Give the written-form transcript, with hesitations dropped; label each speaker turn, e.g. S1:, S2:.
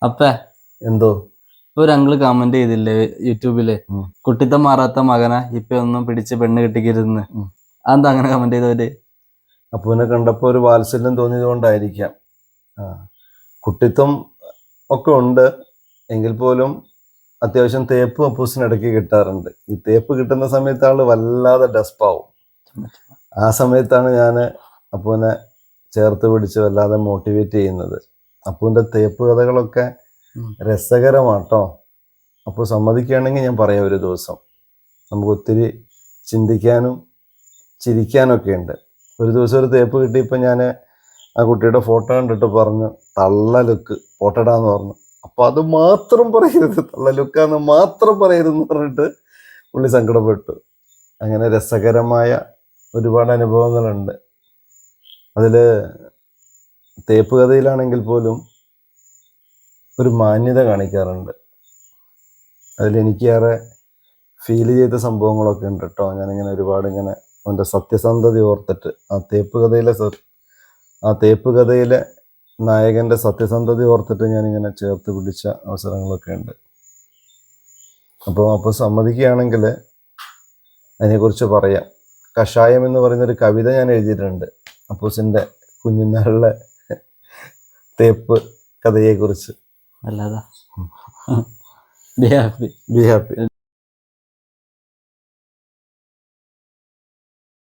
S1: അപ്പ
S2: എന്തോ
S1: ഇപ്പൊ ഒരു അങ്കിള് കമന്റ് ചെയ്തില്ലേ യൂട്യൂബില്, കുട്ടിത്തം മാറാത്ത മകന ഇപ്പൊ ഒന്നും പിടിച്ച് പെണ്ണ് കെട്ടിക്കരുതെന്ന്. അതെന്താ അങ്ങനെ കമന്റ് ചെയ്തവര്?
S2: അപ്പൂനെ കണ്ടപ്പോ ഒരു വാത്സല്യം തോന്നിയത് കൊണ്ടായിരിക്കാം. കുട്ടിത്തം ഒക്കെ ഉണ്ട് എങ്കിൽ പോലും അത്യാവശ്യം തേപ്പ് അപ്പൂസിനിടയ്ക്ക് കിട്ടാറുണ്ട്. ഈ തേപ്പ് കിട്ടുന്ന സമയത്ത് ആള് വല്ലാതെ ഡെസ്പാവും. ആ സമയത്താണ് ഞാൻ അപ്പൂനെ ചേർത്ത് പിടിച്ച് വല്ലാതെ മോട്ടിവേറ്റ് ചെയ്യുന്നത്. അപ്പൂൻ്റെ തേപ്പ് കഥകളൊക്കെ രസകരമാട്ടോ. അപ്പോൾ സമ്മതിക്കുകയാണെങ്കിൽ ഞാൻ പറയാം ഒരു ദിവസം. നമുക്ക് ഒത്തിരി ചിന്തിക്കാനും ചിരിക്കാനൊക്കെ ഉണ്ട്. ഒരു ദിവസം ഒരു തേപ്പ് കിട്ടിയപ്പോൾ ഞാൻ ആ കുട്ടിയുടെ ഫോട്ടോ കണ്ടിട്ട് പറഞ്ഞു, തള്ള ലുക്ക് ഫോട്ടോടാന്ന് പറഞ്ഞു. അപ്പോൾ അത് മാത്രം പറയരുത്, തള്ള ലുക്കാന്ന് മാത്രം പറയരുതെന്ന് പറഞ്ഞിട്ട് പുള്ളി സങ്കടപ്പെട്ടു. അങ്ങനെ രസകരമായ ഒരുപാട് അനുഭവങ്ങളുണ്ട്. അതിൽ തേപ്പ് കഥയിലാണെങ്കിൽ പോലും ഒരു മാന്യത കാണിക്കാറുണ്ട്. അതിലെനിക്കേറെ ഫീൽ ചെയ്ത സംഭവങ്ങളൊക്കെ ഉണ്ട് കേട്ടോ. ഞാനിങ്ങനെ ഒരുപാട് ഇങ്ങനെ അവൻ്റെ സത്യസന്ധത ഓർത്തിട്ട് ആ തേപ്പ് കഥയിലെ നായകൻ്റെ സത്യസന്ധത ഓർത്തിട്ട് ഞാനിങ്ങനെ ചേർത്ത് പിടിച്ച അവസരങ്ങളൊക്കെ ഉണ്ട്. അപ്പോൾ സമ്മതിക്കുകയാണെങ്കിൽ അതിനെക്കുറിച്ച് പറയാം. കഷായം എന്ന് പറയുന്നൊരു കവിത ഞാൻ എഴുതിയിട്ടുണ്ട് അപ്പൂസിൻ്റെ കുഞ്ഞുനാളിലെ തേപ്പ് കഥയെക്കുറിച്ച്.
S1: അല്ലാതെ
S2: ബി ഹാപ്പി.